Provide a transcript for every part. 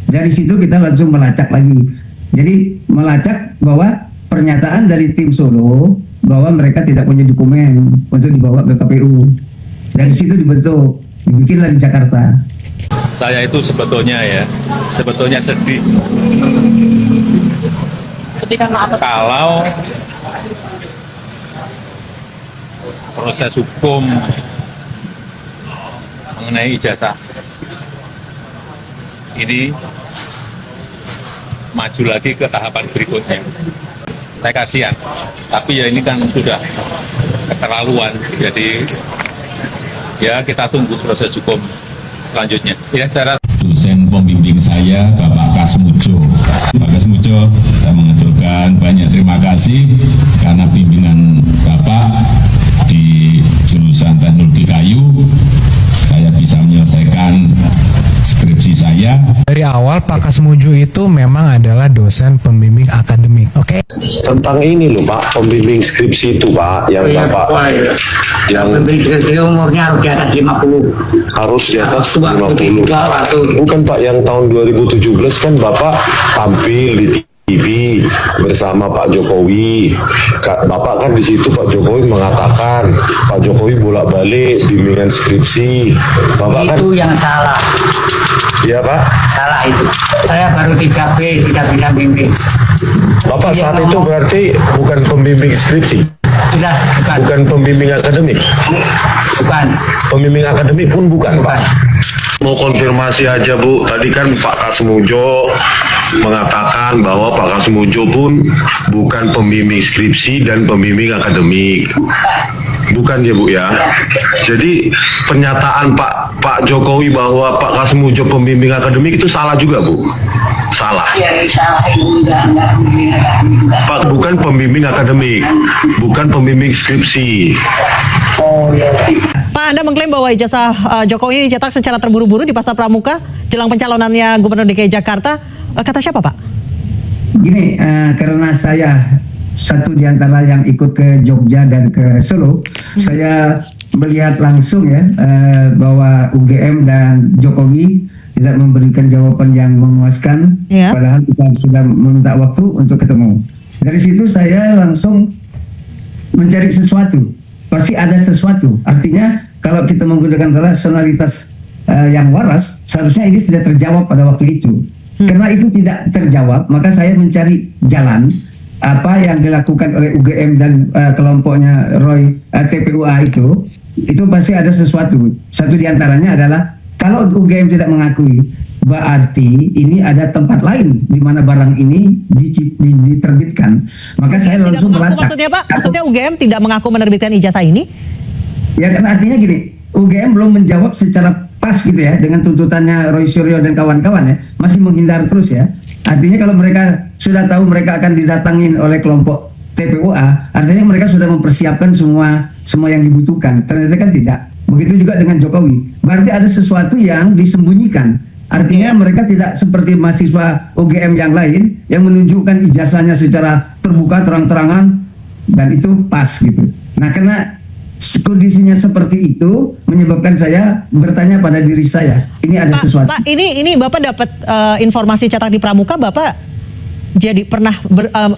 Dari situ kita langsung melacak lagi. Jadi melacak bahwa pernyataan dari tim Solo bahwa mereka tidak punya dokumen untuk dibawa ke KPU. Dari situ dibikinlah di Jakarta. Saya itu sebetulnya sedih. Sedih karena apa? Kalau proses hukum mengenai ijazah ini maju lagi ke tahapan berikutnya. Saya kasihan, tapi ya ini kan sudah keterlaluan. Jadi ya kita tunggu proses hukum selanjutnya. Ya, saya rasa dosen pembimbing saya Bapak Kasmujo. Pak Kasmujo, saya mengaturkan banyak terima kasih karena bimbingan Bapak di jurusan teknologi kayu, saya bisa menyelesaikan skripsi saya. Dari awal Pak Kasmujo itu memang adalah dosen pembimbing akademik, oke? Tentang ini loh Pak, pembimbing skripsi itu Pak, yang Bapak yang pembimbing skripsi umurnya harus di atas 50. harus di atas 50. Atau Bukan Pak, yang tahun 2017 kan Bapak tampil di TV bersama Pak Jokowi. Bapak kan di situ Pak Jokowi mengatakan Pak Jokowi bolak-balik bimbingan skripsi. Bapak itu kan yang salah. Iya Pak. Salah itu. Saya baru 3B tidak bisa bimbing. Bapak saat itu berarti bukan pembimbing skripsi, Jelas bukan. bukan pembimbing akademik. Bukan. Pembimbing akademik pun bukan Pak. Bukan. Mau konfirmasi aja Bu, tadi kan Pak Kasmujo mengatakan bahwa Pak Kasmujo pun bukan pembimbing skripsi dan pembimbing akademik. Bukan ya Bu ya. Jadi pernyataan Pak Jokowi bahwa Pak Kasmujo pembimbing akademik itu salah juga Bu. Salah. Ya salah itu enggak bimbing akademik. Pak bukan pembimbing akademik, bukan pembimbing skripsi. Oh ya. Pak, Anda mengklaim bahwa ijazah Jokowi ini dicetak secara terburu-buru di Pasar Pramuka jelang pencalonannya Gubernur DKI Jakarta. Kata siapa Pak? Gini, karena saya satu di antara yang ikut ke Jogja dan ke Solo, saya melihat langsung ya bahwa UGM dan Jokowi tidak memberikan jawaban yang memuaskan, Ya. padahal kita sudah meminta waktu untuk ketemu. Dari situ saya langsung mencari sesuatu, pasti ada sesuatu. Artinya kalau kita menggunakan rasionalitas yang waras, seharusnya ini sudah terjawab pada waktu itu. Karena itu tidak terjawab, maka saya mencari jalan apa yang dilakukan oleh UGM dan kelompoknya Roy TPUA itu pasti ada sesuatu. Satu diantaranya adalah kalau UGM tidak mengakui, berarti ini ada tempat lain di mana barang ini diterbitkan. Maka saya Tidak langsung mengaku, melacak. maksudnya Pak? Maksudnya UGM tidak mengaku menerbitkan ijazah ini? Ya kan artinya gini, UGM belum menjawab secara pas gitu ya dengan tuntutannya Roy Suryo dan kawan-kawan ya, masih menghindar terus ya. Artinya kalau mereka sudah tahu mereka akan didatangin oleh kelompok TPUA, artinya mereka sudah mempersiapkan semua yang dibutuhkan. Ternyata kan tidak. Begitu juga dengan Jokowi. Berarti ada sesuatu yang disembunyikan. Artinya mereka tidak seperti mahasiswa UGM yang lain yang menunjukkan ijazahnya secara terbuka terang-terangan dan itu pas gitu. Nah, karena kondisinya seperti itu menyebabkan saya bertanya pada diri saya, ini ada sesuatu. Pak, ini Bapak dapat informasi cetak di Pramuka, Bapak jadi pernah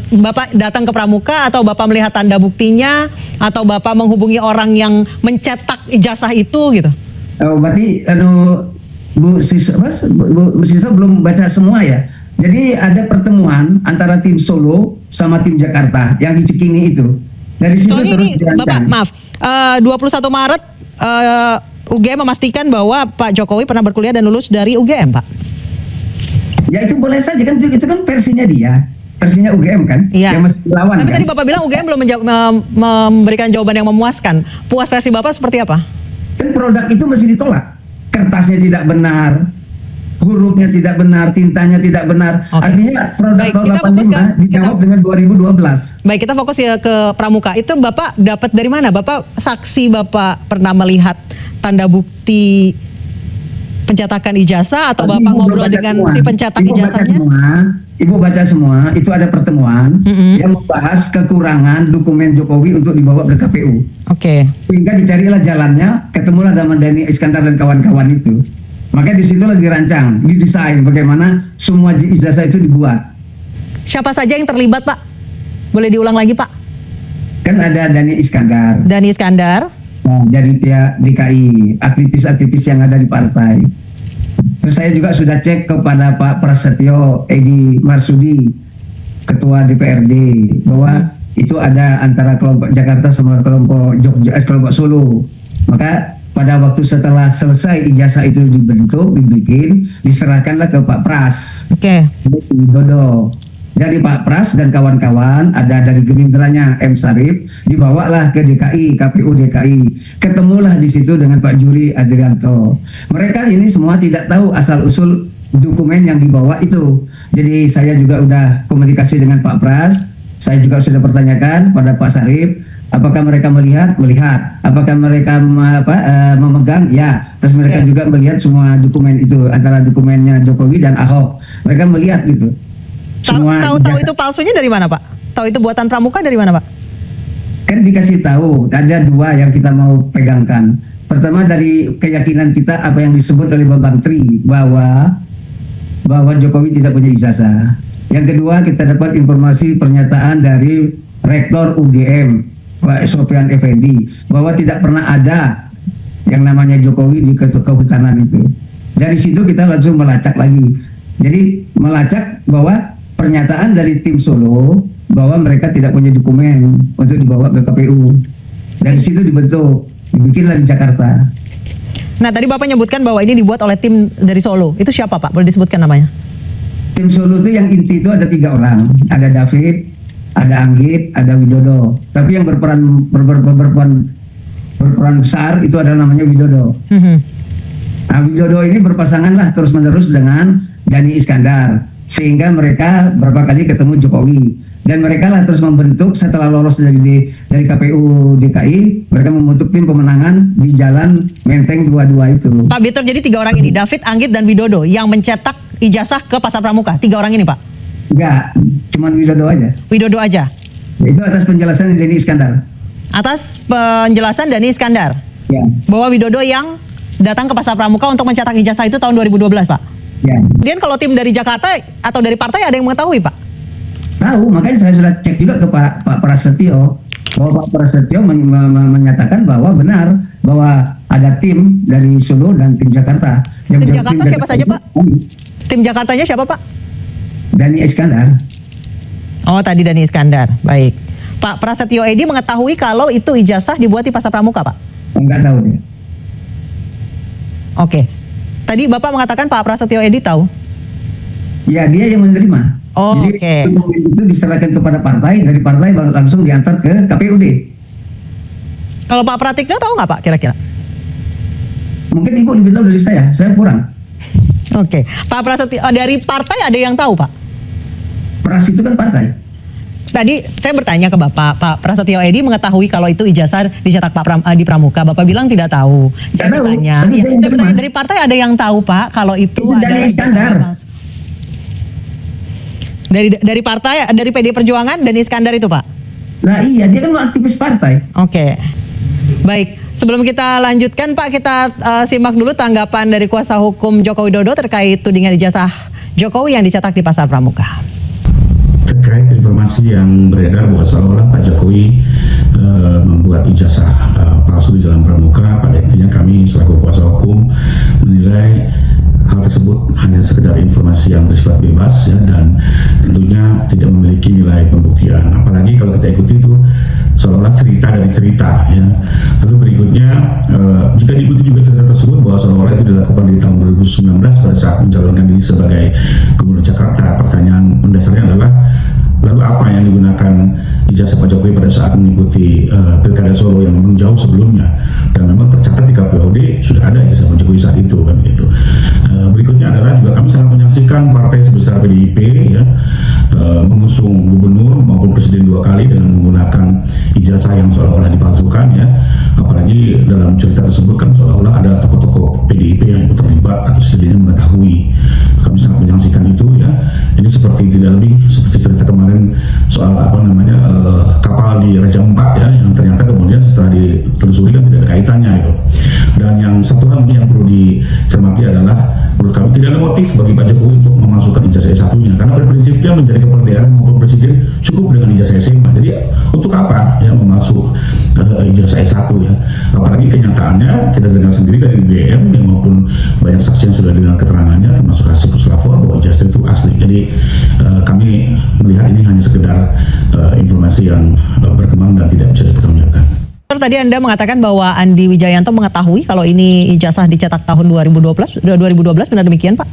Bapak datang ke Pramuka atau Bapak melihat tanda buktinya atau Bapak menghubungi orang yang mencetak ijazah itu gitu? Oh, berarti Bu Siswa belum baca semua ya. Jadi ada pertemuan antara tim Solo sama tim Jakarta yang di Cikini itu. Dari situ Soalnya terus ini dirancang. Bapak maaf, 21 Maret UGM memastikan bahwa Pak Jokowi pernah berkuliah dan lulus dari UGM, Pak. Ya itu boleh saja kan, itu kan versinya dia, versinya UGM kan, Iya. yang masih lawan. Tapi kan? tadi Bapak bilang UGM belum memberikan jawaban yang memuaskan. Puas versi Bapak seperti apa? Kan produk itu masih ditolak, kertasnya tidak benar, hurufnya tidak benar, tintanya tidak benar. Oke. Artinya produk Baik, tahun kita fokus 85 dijawab dengan 2012. Baik, kita fokus ya ke Pramuka. Itu Bapak dapat dari mana? Bapak saksi, Bapak pernah melihat tanda bukti pencetakan ijazah atau Tadi Bapak Ibu ngobrol baca dengan semua. si pencetak Ibu baca ijazahnya? semua, Ibu baca semua, itu ada pertemuan yang membahas kekurangan dokumen Jokowi untuk dibawa ke KPU. Oke. Sehingga dicarilah jalannya, ketemulah sama Dhani Iskandar dan kawan-kawan itu. Maka disitulah dirancang, didesain bagaimana semua ijazah itu dibuat. Siapa saja yang terlibat, Pak? Boleh diulang lagi, Pak? Kan ada Dhani Iskandar Dhani Iskandar. dari pihak DKI, aktivis-aktivis yang ada di partai. Terus saya juga sudah cek kepada Pak Prasetyo Edi Marsudi, Ketua DPRD, bahwa itu ada antara kelompok Jakarta sama kelompok kelompok Solo. Maka pada waktu setelah selesai ijazah itu dibikin, diserahkanlah ke Pak Pras, Oke. Si Widodo. Dari Pak Pras dan kawan-kawan, ada dari Gerindranya M. Sarif, dibawalah ke DKI, KPU DKI. Ketemulah di situ dengan Pak Juri Adrianto. Mereka ini semua tidak tahu asal-usul dokumen yang dibawa itu. Jadi saya juga udah komunikasi dengan Pak Pras, saya juga sudah pertanyakan pada Pak Sarif, apakah mereka melihat? Melihat. Apakah mereka memegang? Ya. Terus mereka juga melihat semua dokumen itu, antara dokumennya Jokowi dan Ahok. Mereka melihat gitu. Tahu itu palsunya dari mana, Pak? Tahu itu buatan Pramuka dari mana, Pak? Kan dikasih tahu, ada dua yang kita mau pegangkan. Pertama dari keyakinan kita apa yang disebut oleh Bambang Tri, bahwa Jokowi tidak punya ijazah. Yang kedua, kita dapat informasi pernyataan dari Rektor UGM, Pak Sofyan Effendi, bahwa tidak pernah ada yang namanya Jokowi di kehutanan itu. Dari situ kita langsung melacak lagi. Jadi melacak bahwa pernyataan dari tim Solo bahwa mereka tidak punya dokumen untuk dibawa ke KPU. Dari situ dibikinlah di Jakarta. Nah, tadi Bapak nyebutkan bahwa ini dibuat oleh tim dari Solo. Itu siapa, Pak? Boleh disebutkan namanya? Tim Solo itu yang inti itu ada 3 orang. Ada David, ada Anggit, ada Widodo. Tapi yang berperan besar itu adalah namanya Widodo. Nah, Widodo ini berpasangan lah terus-menerus dengan Dhani Iskandar. Sehingga mereka berapa kali ketemu Jokowi. Dan mereka lah terus membentuk setelah lolos dari KPU DKI, mereka membentuk tim pemenangan di Jalan Menteng 22 itu. Pak Bitter, jadi 3 orang ini, David, Anggit, dan Widodo yang mencetak ijazah ke Pasar Pramuka. 3 orang ini, Pak? Enggak, cuman Widodo aja. Widodo aja? Itu atas penjelasan Dhani Iskandar. Atas penjelasan Dhani Iskandar? Ya. Bahwa Widodo yang datang ke Pasar Pramuka untuk mencetak ijazah itu tahun 2012, Pak? Ya. Kemudian kalau tim dari Jakarta atau dari partai ada yang mengetahui, Pak? Tahu, makanya saya sudah cek juga ke Pak Prasetyo, bahwa Pak Prasetyo menyatakan bahwa benar bahwa ada tim dari Solo dan tim Jakarta. Tim Jakarta siapa saja, Pak? Tim Jakartanya siapa, Pak? Dhani Iskandar. Oh, tadi Dhani Iskandar. Baik. Pak Prasetyo Edi mengetahui kalau itu ijazah dibuat di Pasar Pramuka, Pak? Enggak tahu dia. Oke. Tadi Bapak mengatakan Pak Prasetyo Edi tahu? Ya, dia yang menerima. Oh, jadi oke. dokumen itu diserahkan kepada partai, dari partai langsung diantar ke KPUD. Kalau Pak Pratikno tahu nggak, Pak, kira-kira? Mungkin Ibu lebih tahu dari saya kurang. Oke. Pak Prasetyo, dari partai ada yang tahu, Pak? Pras itu kan partai. Tadi saya bertanya ke Bapak, Pak Prasetyo Edi mengetahui kalau itu ijazah dicetak di Pramuka. Bapak bilang tidak tahu. Saya Tidak tahu, bertanya, tapi iya, dia yang saya bertanya, terima. dari partai ada yang tahu, Pak, kalau itu Itu Dhani Iskandar. Dari partai, dari PD Perjuangan, Dhani Iskandar itu, Pak? Lah iya, dia kan aktivis partai. Oke. Baik, sebelum kita lanjutkan, Pak, kita simak dulu tanggapan dari kuasa hukum Joko Widodo terkait tudingan ijazah Jokowi yang dicetak di Pasar Pramuka. Terkait informasi yang beredar bahwa seolah Pak Jokowi membuat ijazah palsu di Jalan Pramuka, pada intinya kami selaku kuasa hukum menilai hal tersebut hanya sekedar informasi yang bersifat bebas ya, dan tentunya tidak memiliki nilai pembuktian. Apalagi kalau kita ikuti itu seolah cerita dari cerita ya. Lalu berikutnya jika diikuti juga cerita tersebut bahwa seolah itu dilakukan di tahun 2019 pada saat mencalonkan diri sebagai Gubernur Jakarta, pertanyaan mendasarnya adalah lalu apa yang digunakan ijazah Pak Jokowi pada saat mengikuti Pilkada Solo yang memang jauh sebelumnya, dan memang tercatat di KPUD sudah ada ijazah Pak Jokowi saat itu kan gitu. Berikutnya adalah juga kami sangat menyaksikan partai sebesar PDIP ya mengusung gubernur maupun presiden 2 kali dengan menggunakan ijazah yang seolah-olah dipalsukan ya. Apalagi dalam cerita tersebut kan seolah-olah ada tokoh-tokoh PDIP yang ikut terlibat atau setidaknya mengetahui. Kami sangat menyaksikan itu ya. Ini seperti tidak lebih seperti cerita kemarin soal kapal di Raja Ampat ya, yang ternyata kemudian setelah ditelusuri kan tidak ada kaitannya itu. Dan yang satu hal yang perlu dicermati adalah selanjutnya menjadi kepala daerah maupun presiden cukup dengan ijazah SMA. Jadi untuk apa ya memasuk ijazah S1 ya? Apalagi kenyataannya kita dengar sendiri dari UGM yang maupun banyak saksi yang sudah dengar keterangannya termasuk hasil puslapor bahwa ijazah itu asli. Jadi kami melihat ini hanya sekedar informasi yang berkembang dan tidak bisa dipertanggungjawabkan. Tadi Anda mengatakan bahwa Andi Wijayanto mengetahui kalau ini ijazah dicetak tahun 2012, benar demikian Pak?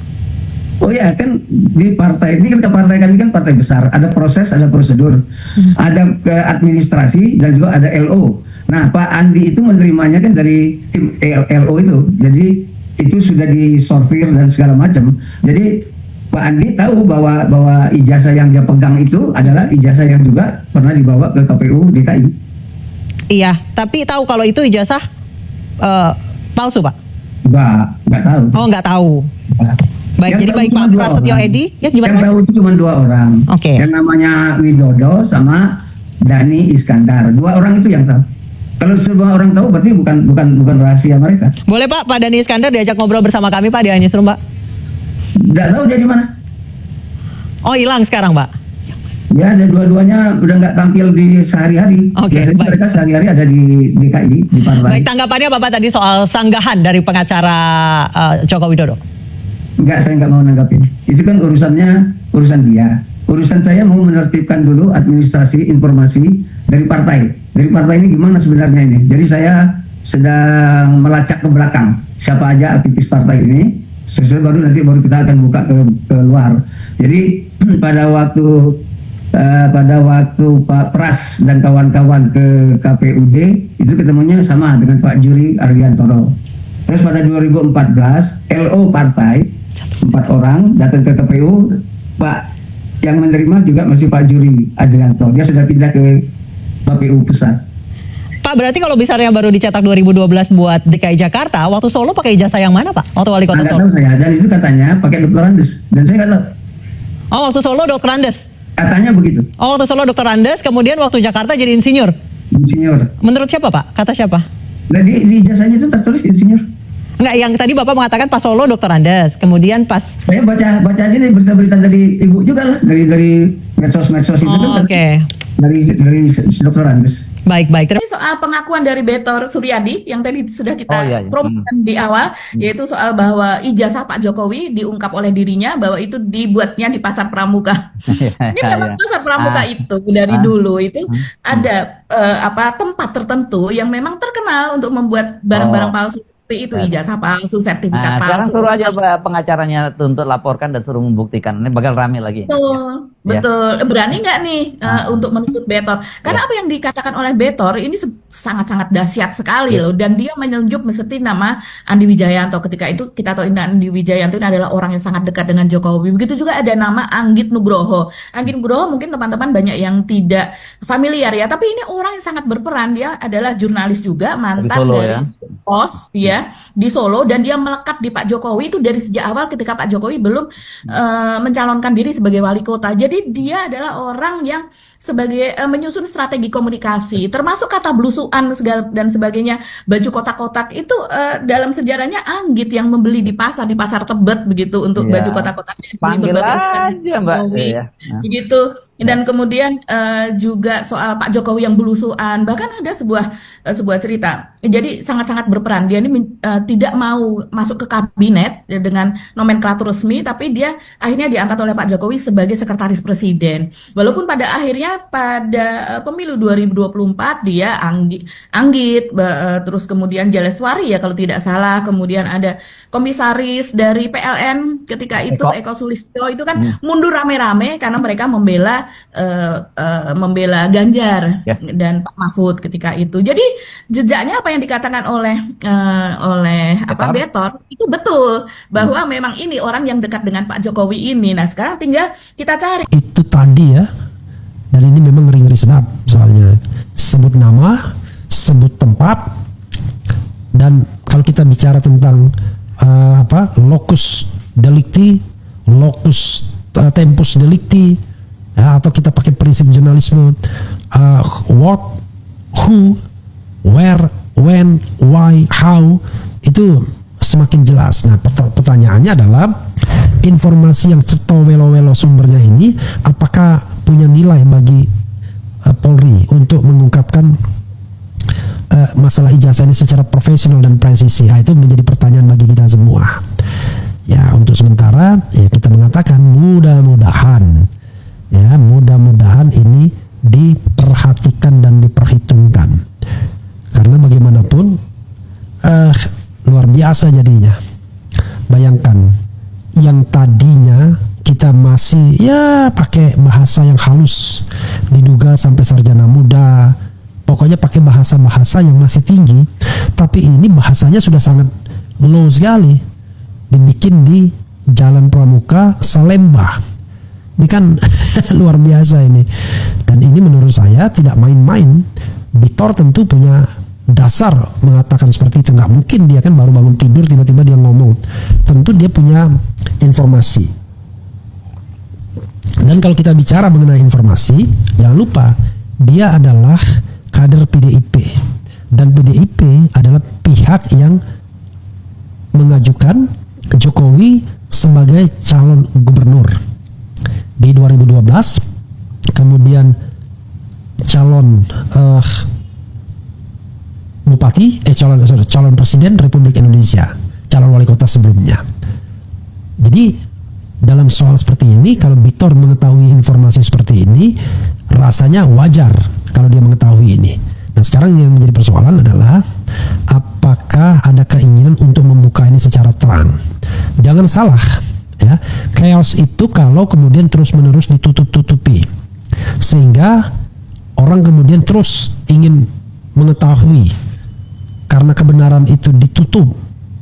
Oh ya, kan di partai ini kan, partai kami kan partai besar, ada proses, ada prosedur, ada ke administrasi dan juga ada LO. Nah, Pak Andi itu menerimanya kan dari tim LO itu, jadi itu sudah disortir dan segala macam. Jadi Pak Andi tahu bahwa ijazah yang dia pegang itu adalah ijazah yang juga pernah dibawa ke KPU DKI. Iya, tapi tahu kalau itu ijazah palsu Pak? Nggak tahu. Oh, nggak tahu. Baik, Yang jadi tahu baik cuma Pak 2 Prasetyo orang. Edi, ya gimana? Yang tahu itu cuma 2 orang. Oke. Yang namanya Widodo sama Dhani Iskandar. 2 orang itu yang tahu. Kalau semua orang tahu berarti bukan rahasia mereka. Boleh Pak Dhani Iskandar diajak ngobrol bersama kami Pak di Newsroom Pak? Nggak tahu dia di mana. Oh, hilang sekarang Pak? Ya, ada dua-duanya udah nggak tampil di sehari-hari. Oke, Biasanya baik. mereka sehari-hari ada di DKI, di partai. Baik, tanggapannya Bapak tadi soal sanggahan dari pengacara Joko Widodo. Enggak, saya nggak mau nanggapin. Itu kan urusan dia. Urusan saya mau menertibkan dulu administrasi informasi dari partai. Dari partai ini gimana sebenarnya ini. Jadi saya sedang melacak ke belakang siapa aja aktivis partai ini. Sesuai baru kita akan buka ke luar. Jadi pada waktu Pak Pras dan kawan-kawan ke KPUD itu ketemunya sama dengan Pak Juri Ardiantoro. Terus pada 2014 LO partai 4 orang datang ke KPU, Pak yang menerima juga masih Pak Juri Ardiantoro. Dia sudah pindah ke KPU pusat. Pak, berarti kalau besarnya baru dicetak 2012 buat DKI Jakarta, waktu Solo pakai ijazah yang mana Pak? Waktu wali kota Nggak Solo? tahu saya, dan itu katanya pakai Dr. Andes, dan saya nggak tahu. Oh, waktu Solo Dr. Andes. Katanya begitu, Oh, waktu Solo Dr. Andes, kemudian waktu Jakarta jadi insinyur. insinyur. Menurut siapa Pak? Kata siapa? Nah, di ijazahnya itu tertulis insinyur. Enggak, yang tadi Bapak mengatakan pas Solo Dr. Andes, kemudian pas... Saya baca aja nih berita-berita dari ibu juga lah, dari medsos-medsos itu Oh, kan. oke. Dari Dr. Andes. Baik. Ini soal pengakuan dari Betor Suryadi yang tadi sudah kita promokan di awal, yaitu soal bahwa ijazah Pak Jokowi diungkap oleh dirinya bahwa itu dibuatnya di Pasar Pramuka. Ini memang Pasar Pramuka itu dari dulu itu ada tempat tertentu yang memang terkenal untuk membuat barang-barang palsu seperti itu, ijazah palsu, sertifikat palsu. Sekarang suruh aja pengacaranya untuk laporkan dan suruh membuktikan. Ini bakal rame lagi. Betul. Berani nggak nih untuk menuntut Betor? Karena apa yang dikatakan oleh Betor ini sangat-sangat dahsyat sekali loh. Dan dia menunjuk mesti nama Andi Wijayanto. Ketika itu kita tahu Andi Wijayanto ini adalah orang yang sangat dekat dengan Jokowi. Begitu juga ada nama Anggit Nugroho. Anggit Nugroho mungkin teman-teman banyak yang tidak familiar ya. Tapi ini orang yang sangat berperan. Dia adalah jurnalis juga, mantan Solo, dari Pos ya di Solo, dan dia melekat di Pak Jokowi itu dari sejak awal ketika Pak Jokowi belum mencalonkan diri sebagai wali kota. Jadi dia adalah orang yang sebagai menyusun strategi komunikasi, termasuk kata blusukan dan sebagainya, baju kotak-kotak itu dalam sejarahnya Anggit yang membeli di pasar Tebet begitu untuk baju kotak-kotaknya. Panggil aja Mbak. Begitu. Dan kemudian juga soal Pak Jokowi yang belusuan, bahkan ada sebuah cerita. Jadi sangat-sangat berperan. Dia ini tidak mau masuk ke kabinet dengan nomenklatur resmi, tapi dia akhirnya diangkat oleh Pak Jokowi sebagai sekretaris presiden. Walaupun pada akhirnya pada pemilu 2024 dia Anggit, terus kemudian Jaleswari ya kalau tidak salah, kemudian ada komisaris dari PLN ketika itu Eko Sulistyo itu kan mundur rame-rame karena mereka membela Ganjar dan Pak Mahfud ketika itu. Jadi jejaknya apa yang dikatakan oleh Betor itu betul bahwa memang ini orang yang dekat dengan Pak Jokowi ini. Nah sekarang tinggal kita cari. Itu tadi ya, dan ini memang ngeri-ngeri sedap soalnya sebut nama, sebut tempat, dan kalau kita bicara tentang locus delicti, locus tempus delicti, ya, atau kita pakai prinsip jurnalisme what, who, where, when, why, how, itu semakin jelas. Nah, pertanyaannya adalah informasi yang cetowelo-welo sumbernya ini apakah punya nilai bagi Polri untuk mengungkapkan masalah ijazah ini secara profesional dan presisi. Itu menjadi pertanyaan bagi kita semua. Ya, untuk sementara ya kita mengatakan mudah-mudahan ini diperhatikan dan diperhitungkan. Karena bagaimanapun luar biasa jadinya. Bayangkan yang tadinya kita masih ya pakai bahasa yang halus, diduga sampai sarjana muda, pokoknya pakai bahasa-bahasa yang masih tinggi, tapi ini bahasanya sudah sangat low sekali, dibikin di Jalan Pramuka Salemba. Ini kan luar biasa ini, dan ini menurut saya tidak main-main. Bitor tentu punya dasar mengatakan seperti itu. Nggak mungkin dia kan baru bangun tidur tiba-tiba dia ngomong. Tentu dia punya informasi. Dan kalau kita bicara mengenai informasi, jangan lupa dia adalah kader PDIP, dan PDIP adalah pihak yang mengajukan Jokowi sebagai calon gubernur di 2012, kemudian calon bupati, calon presiden Republik Indonesia, calon wali kota sebelumnya. Jadi dalam soal seperti ini, kalau Bitor mengetahui informasi seperti ini, rasanya wajar kalau dia mengetahui ini. Nah, sekarang yang menjadi persoalan adalah apakah ada keinginan untuk membuka ini secara terang. Jangan salah, ya, chaos itu kalau kemudian terus-menerus ditutup-tutupi, sehingga orang kemudian terus ingin mengetahui. Karena kebenaran itu ditutup,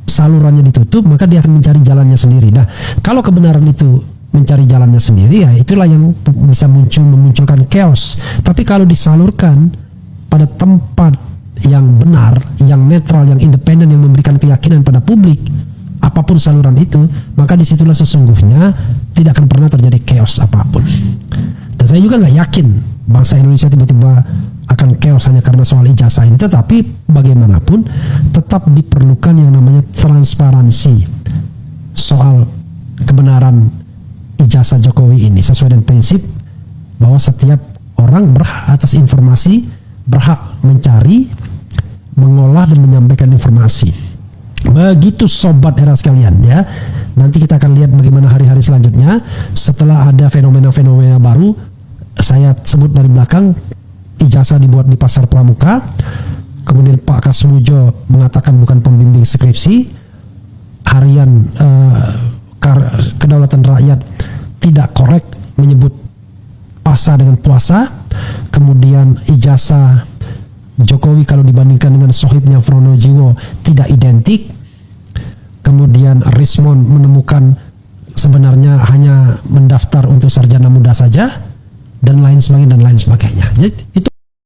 salurannya ditutup, maka dia akan mencari jalannya sendiri. Nah, kalau kebenaran itu mencari jalannya sendiri, ya itulah yang bisa memunculkan chaos. Tapi kalau disalurkan pada tempat yang benar, yang netral, yang independen, yang memberikan keyakinan pada publik, apapun saluran itu, maka disitulah sesungguhnya tidak akan pernah terjadi chaos apapun. Dan saya juga nggak yakin bangsa Indonesia tiba-tiba akan chaos hanya karena soal ijazah ini. Tetapi bagaimanapun tetap diperlukan yang namanya transparansi soal kebenaran ijazah Jokowi ini, sesuai dengan prinsip bahwa setiap orang berhak atas informasi, berhak mencari, mengolah dan menyampaikan informasi. Begitu sobat era sekalian, ya. Nanti kita akan lihat bagaimana hari-hari selanjutnya setelah ada fenomena-fenomena baru. Saya sebut dari belakang, ijazah dibuat di Pasar Pramuka, kemudian Pak Kasmujo mengatakan bukan pembimbing skripsi, harian Kedaulatan Rakyat tidak korek menyebut PASA dengan puasa, kemudian ijazah Jokowi kalau dibandingkan dengan sohibnya Pronojiwo tidak identik, kemudian Rismon menemukan sebenarnya hanya mendaftar untuk sarjana muda saja, dan lain sebagainya. Jadi itu